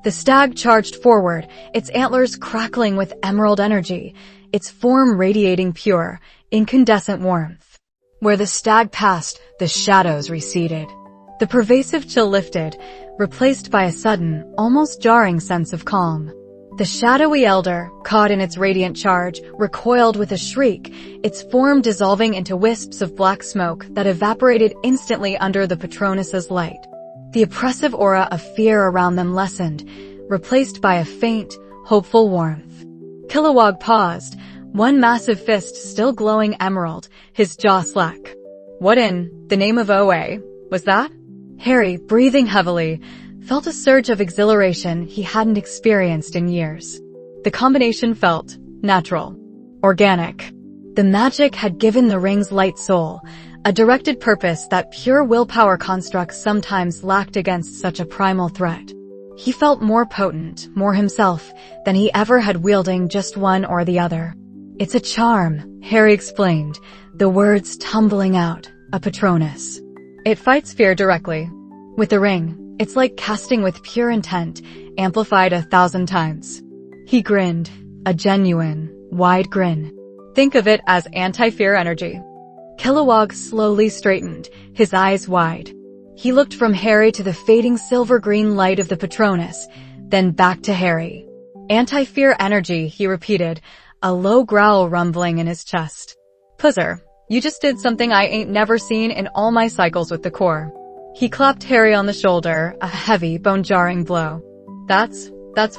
The stag charged forward, its antlers crackling with emerald energy, its form radiating pure, incandescent warmth. Where the stag passed, the shadows receded. The pervasive chill lifted, replaced by a sudden, almost jarring sense of calm. The shadowy elder, caught in its radiant charge, recoiled with a shriek, its form dissolving into wisps of black smoke that evaporated instantly under the Patronus's light. The oppressive aura of fear around them lessened, replaced by a faint, hopeful warmth. Kilowog paused, one massive fist still glowing emerald, his jaw slack. "What in the name of OA was that?" Harry, breathing heavily, felt a surge of exhilaration he hadn't experienced in years. The combination felt natural, organic. The magic had given the ring's light soul, a directed purpose that pure willpower constructs sometimes lacked against such a primal threat. He felt more potent, more himself, than he ever had wielding just one or the other. It's a charm, Harry explained, the words tumbling out, a Patronus. It fights fear directly. With the ring, it's like casting with pure intent, amplified 1,000 times. He grinned, a genuine, wide grin. Think of it as anti-fear energy. Kilowog slowly straightened, his eyes wide. He looked from Harry to the fading silver-green light of the Patronus, then back to Harry. Anti-fear energy, he repeated, a low growl rumbling in his chest. Puzzer, you just did something I ain't never seen in all my cycles with the core. He clapped Harry on the shoulder, a heavy, bone-jarring blow. That's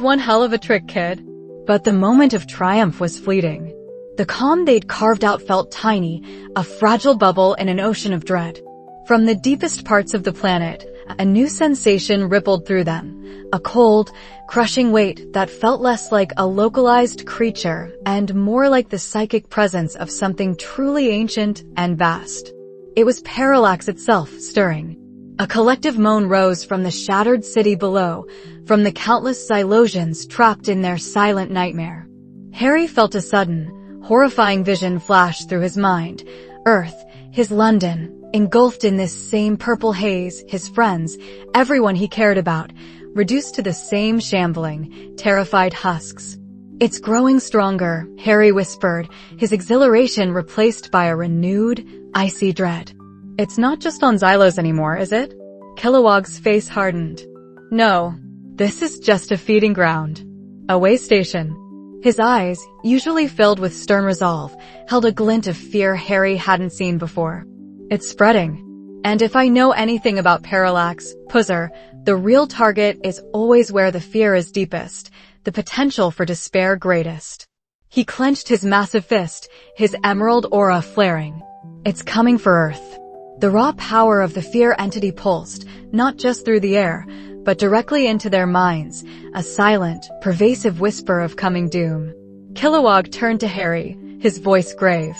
one hell of a trick, kid. But the moment of triumph was fleeting. The calm they'd carved out felt tiny, a fragile bubble in an ocean of dread. From the deepest parts of the planet, a new sensation rippled through them, a cold, crushing weight that felt less like a localized creature and more like the psychic presence of something truly ancient and vast. It was Parallax itself stirring. A collective moan rose from the shattered city below, from the countless disillusions trapped in their silent nightmare. Harry felt a sudden, horrifying vision flash through his mind. Earth, his London, engulfed in this same purple haze, his friends, everyone he cared about, reduced to the same shambling, terrified husks. It's growing stronger, Harry whispered, his exhilaration replaced by a renewed, icy dread. It's not just on Xylos anymore, is it? Kilowog's face hardened. No, this is just a feeding ground. A way station. His eyes, usually filled with stern resolve, held a glint of fear Harry hadn't seen before. It's spreading. And if I know anything about Parallax, Puzzer, the real target is always where the fear is deepest, the potential for despair greatest. He clenched his massive fist, his emerald aura flaring. It's coming for Earth. The raw power of the fear entity pulsed, not just through the air, but directly into their minds, a silent, pervasive whisper of coming doom. Kilowog turned to Harry, his voice grave.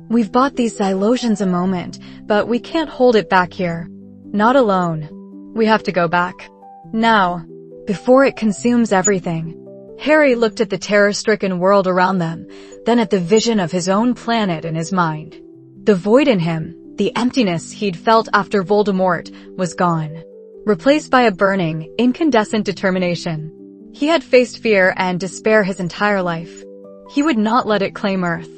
We've bought these Xylosians a moment, but we can't hold it back here. Not alone. We have to go back. Now. Before it consumes everything. Harry looked at the terror-stricken world around them, then at the vision of his own planet in his mind. The void in him, the emptiness he'd felt after Voldemort, was gone. Replaced by a burning, incandescent determination. He had faced fear and despair his entire life. He would not let it claim Earth.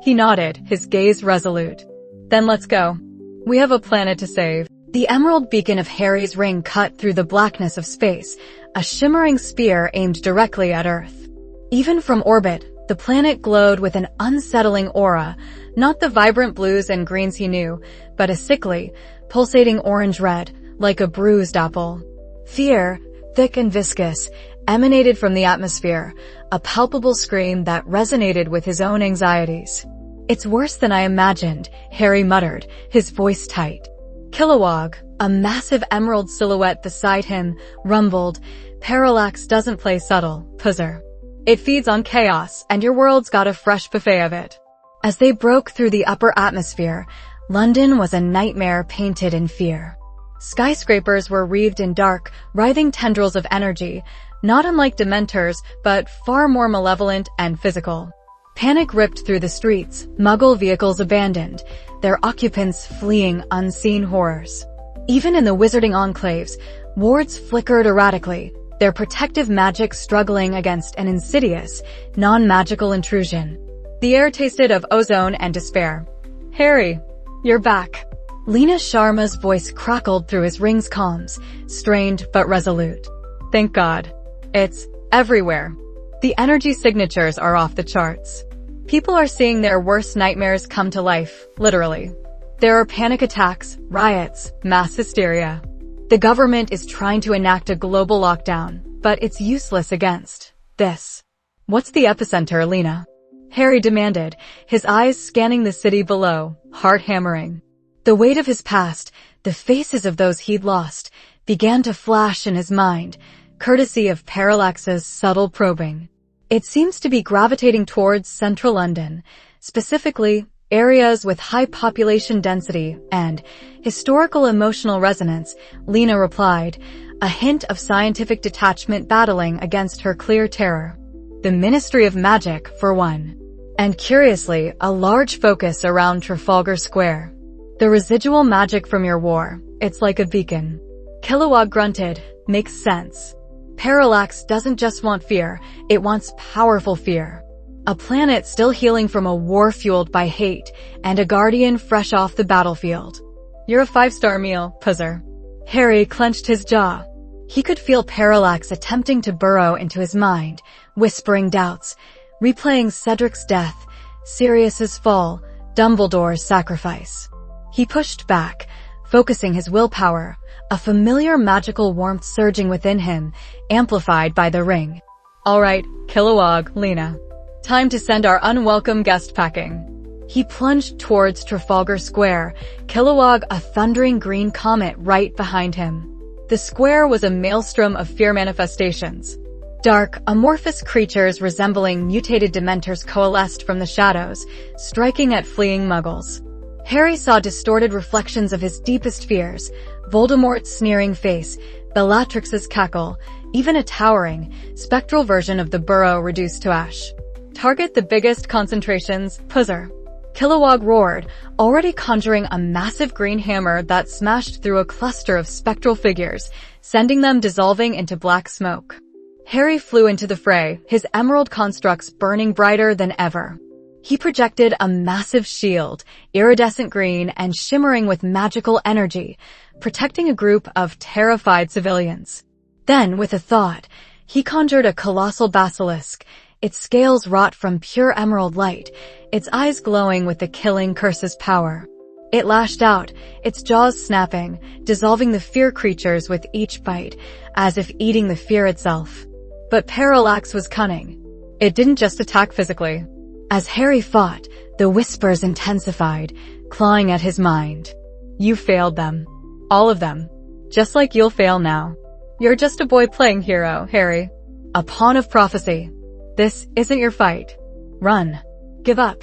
He nodded, his gaze resolute. Then let's go. We have a planet to save. The emerald beacon of Harry's ring cut through the blackness of space, a shimmering spear aimed directly at Earth. Even from orbit, the planet glowed with an unsettling aura, not the vibrant blues and greens he knew, but a sickly, pulsating orange-red, like a bruised apple. Fear, thick and viscous, emanated from the atmosphere, a palpable scream that resonated with his own anxieties. It's worse than I imagined, Harry muttered, his voice tight. Kilowog, a massive emerald silhouette beside him, rumbled, Parallax doesn't play subtle, Puzzer. It feeds on chaos, and your world's got a fresh buffet of it. As they broke through the upper atmosphere, London was a nightmare painted in fear. Skyscrapers were wreathed in dark, writhing tendrils of energy, not unlike Dementors, but far more malevolent and physical. Panic ripped through the streets, Muggle vehicles abandoned, their occupants fleeing unseen horrors. Even in the wizarding enclaves, wards flickered erratically, their protective magic struggling against an insidious, non-magical intrusion. The air tasted of ozone and despair. Harry, you're back. Lena Sharma's voice crackled through his ring's calms, strained but resolute. Thank God. It's everywhere. The energy signatures are off the charts. People are seeing their worst nightmares come to life, literally. There are panic attacks, riots, mass hysteria. The government is trying to enact a global lockdown, but it's useless against this. What's the epicenter, Lena? Harry demanded, his eyes scanning the city below, heart hammering. The weight of his past, the faces of those he'd lost, began to flash in his mind, courtesy of Parallax's subtle probing. It seems to be gravitating towards central London, specifically areas with high population density and historical emotional resonance, Lena replied, a hint of scientific detachment battling against her clear terror. The Ministry of Magic, for one. And curiously, a large focus around Trafalgar Square. The residual magic from your war, it's like a beacon. Kilowog grunted, makes sense. Parallax doesn't just want fear, it wants powerful fear. A planet still healing from a war fueled by hate, and a guardian fresh off the battlefield. You're a 5-star meal, Puzzer. Harry clenched his jaw. He could feel Parallax attempting to burrow into his mind, whispering doubts, replaying Cedric's death, Sirius's fall, Dumbledore's sacrifice. He pushed back, focusing his willpower, a familiar magical warmth surging within him, amplified by the ring. All right, Kilowog, Lena. Time to send our unwelcome guest packing. He plunged towards Trafalgar Square, Kilowog a thundering green comet right behind him. The square was a maelstrom of fear manifestations. Dark, amorphous creatures resembling mutated dementors coalesced from the shadows, striking at fleeing muggles. Harry saw distorted reflections of his deepest fears, Voldemort's sneering face, Bellatrix's cackle, even a towering, spectral version of the burrow reduced to ash. Target the biggest concentrations, Puzzer. Kilowog roared, already conjuring a massive green hammer that smashed through a cluster of spectral figures, sending them dissolving into black smoke. Harry flew into the fray, his emerald constructs burning brighter than ever. He projected a massive shield, iridescent green and shimmering with magical energy, protecting a group of terrified civilians. Then, with a thought, he conjured a colossal basilisk, its scales wrought from pure emerald light, its eyes glowing with the killing curse's power. It lashed out, its jaws snapping, dissolving the fear creatures with each bite, as if eating the fear itself. But Parallax was cunning. It didn't just attack physically. As Harry fought, the whispers intensified, clawing at his mind. You failed them. All of them. Just like you'll fail now. You're just a boy playing hero, Harry. A pawn of prophecy. This isn't your fight. Run. Give up.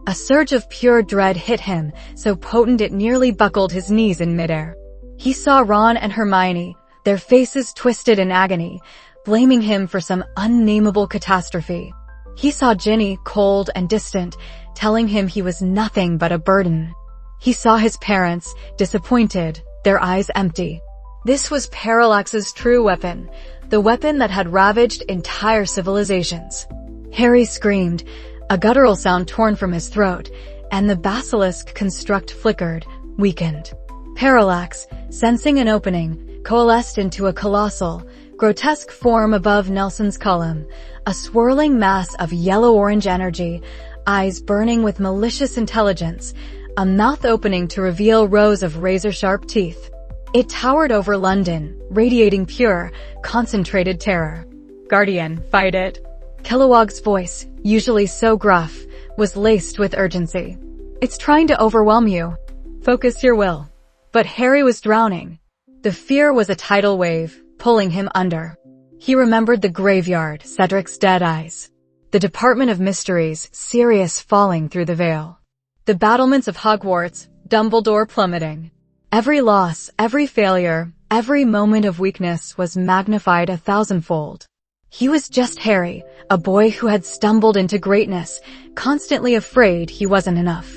A surge of pure dread hit him, so potent it nearly buckled his knees in midair. He saw Ron and Hermione, their faces twisted in agony, blaming him for some unnameable catastrophe. He saw Ginny, cold and distant, telling him he was nothing but a burden. He saw his parents, disappointed, their eyes empty. This was Parallax's true weapon, the weapon that had ravaged entire civilizations. Harry screamed, a guttural sound torn from his throat, and the basilisk construct flickered, weakened. Parallax, sensing an opening, coalesced into a colossal, grotesque form above Nelson's column, a swirling mass of yellow-orange energy, eyes burning with malicious intelligence, a mouth opening to reveal rows of razor-sharp teeth. It towered over London, radiating pure, concentrated terror. Guardian, fight it. Kilowog's voice, usually so gruff, was laced with urgency. It's trying to overwhelm you. Focus your will. But Harry was drowning. The fear was a tidal wave, pulling him under. He remembered the graveyard, Cedric's dead eyes. The Department of Mysteries, Sirius falling through the veil. The battlements of Hogwarts, Dumbledore plummeting. Every loss, every failure, every moment of weakness was magnified 1,000-fold. He was just Harry, a boy who had stumbled into greatness, constantly afraid he wasn't enough.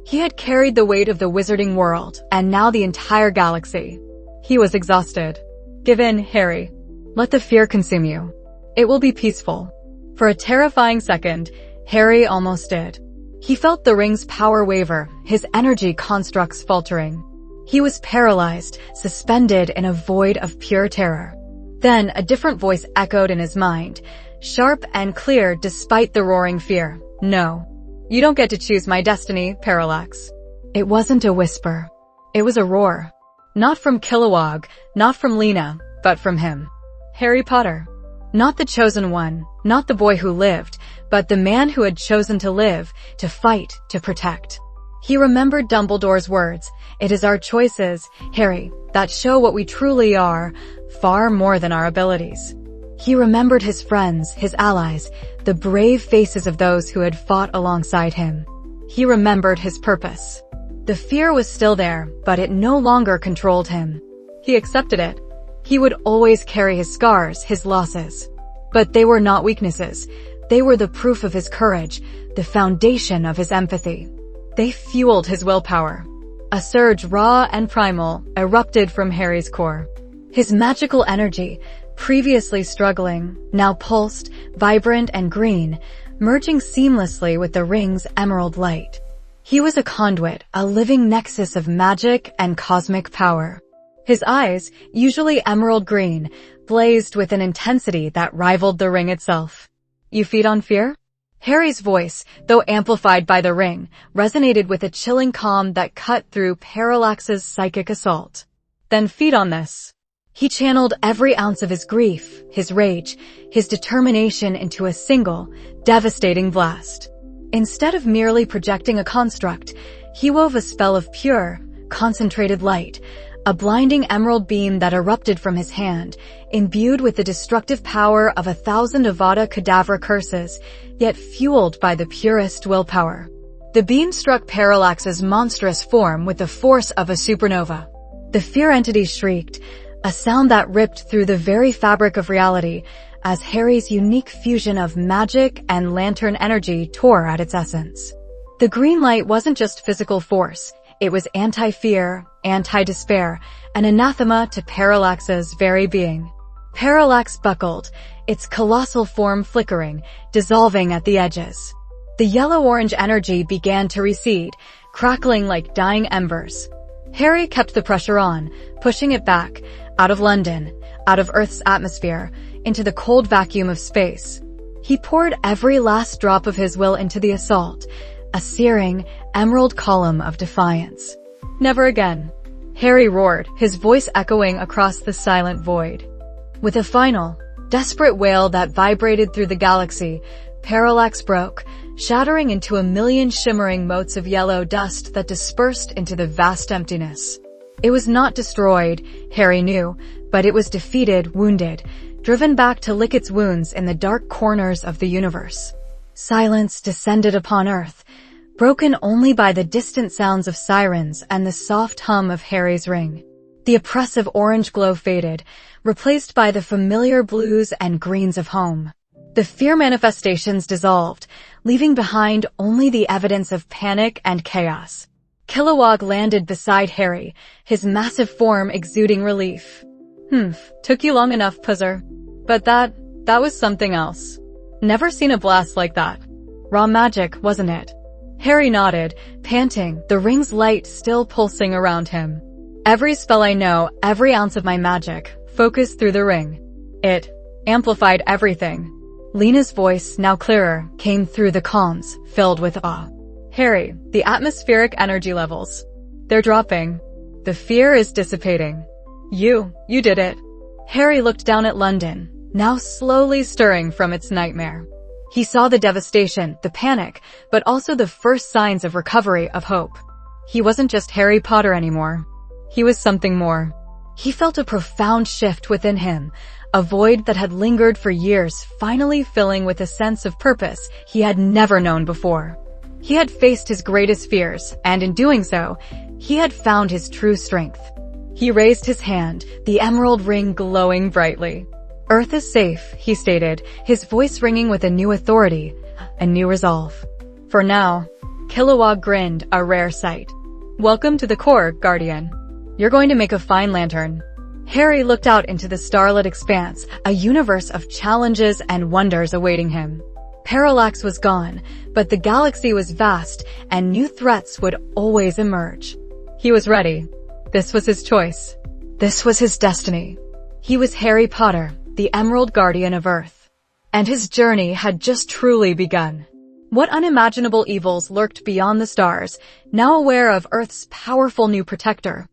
He had carried the weight of the wizarding world, and now the entire galaxy. He was exhausted. Give in, Harry. Let the fear consume you. It will be peaceful. For a terrifying second, Harry almost did. He felt the ring's power waver, his energy constructs faltering. He was paralyzed, suspended in a void of pure terror. Then a different voice echoed in his mind, sharp and clear despite the roaring fear. No. You don't get to choose my destiny, Parallax. It wasn't a whisper. It was a roar. Not from Kilowog, not from Lena, but from him. Harry Potter. Not the chosen one, not the boy who lived, but the man who had chosen to live, to fight, to protect. He remembered Dumbledore's words, "It is our choices, Harry, that show what we truly are, far more than our abilities." He remembered his friends, his allies, the brave faces of those who had fought alongside him. He remembered his purpose. The fear was still there, but it no longer controlled him. He accepted it. He would always carry his scars, his losses. But they were not weaknesses. They were the proof of his courage, the foundation of his empathy. They fueled his willpower. A surge raw and primal erupted from Harry's core. His magical energy, previously struggling, now pulsed, vibrant and green, merging seamlessly with the ring's emerald light. He was a conduit, a living nexus of magic and cosmic power. His eyes, usually emerald green, blazed with an intensity that rivaled the ring itself. You feed on fear? Harry's voice, though amplified by the ring, resonated with a chilling calm that cut through Parallax's psychic assault. Then feed on this. He channeled every ounce of his grief, his rage, his determination into a single, devastating blast. Instead of merely projecting a construct, he wove a spell of pure, concentrated light, a blinding emerald beam that erupted from his hand, imbued with the destructive power of 1,000 Avada Kedavra curses, yet fueled by the purest willpower. The beam struck Parallax's monstrous form with the force of a supernova. The fear entity shrieked, a sound that ripped through the very fabric of reality, as Harry's unique fusion of magic and lantern energy tore at its essence. The green light wasn't just physical force, it was anti-fear, anti-despair, an anathema to Parallax's very being. Parallax buckled, its colossal form flickering, dissolving at the edges. The yellow-orange energy began to recede, crackling like dying embers. Harry kept the pressure on, pushing it back, out of London, out of Earth's atmosphere, into the cold vacuum of space. He poured every last drop of his will into the assault, a searing, emerald column of defiance. Never again. Harry roared, his voice echoing across the silent void. With a final, desperate wail that vibrated through the galaxy, Parallax broke, shattering into a million shimmering motes of yellow dust that dispersed into the vast emptiness. It was not destroyed, Harry knew, but it was defeated, wounded, driven back to lick its wounds in the dark corners of the universe. Silence descended upon Earth, broken only by the distant sounds of sirens and the soft hum of Harry's ring. The oppressive orange glow faded, replaced by the familiar blues and greens of home. The fear manifestations dissolved, leaving behind only the evidence of panic and chaos. Kilowog landed beside Harry, his massive form exuding relief. Took you long enough, Puzzer. But that was something else. Never seen a blast like that. Raw magic, wasn't it? Harry nodded, panting, the ring's light still pulsing around him. Every spell I know, every ounce of my magic, focused through the ring. It amplified everything. Lena's voice, now clearer, came through the comms, filled with awe. Harry, the atmospheric energy levels. They're dropping. The fear is dissipating. You did it. Harry looked down at London, now slowly stirring from its nightmare. He saw the devastation, the panic, but also the first signs of recovery, of hope. He wasn't just Harry Potter anymore. He was something more. He felt a profound shift within him, a void that had lingered for years finally filling with a sense of purpose he had never known before. He had faced his greatest fears, and in doing so, he had found his true strength. He raised his hand, the emerald ring glowing brightly. Earth is safe, he stated, his voice ringing with a new authority, a new resolve. For now, Kilowog grinned, a rare sight. Welcome to the core, Guardian. You're going to make a fine lantern. Harry looked out into the starlit expanse, a universe of challenges and wonders awaiting him. Parallax was gone, but the galaxy was vast, and new threats would always emerge. He was ready. This was his choice. This was his destiny. He was Harry Potter, the Emerald Guardian of Earth. And his journey had just truly begun. What unimaginable evils lurked beyond the stars, now aware of Earth's powerful new protector?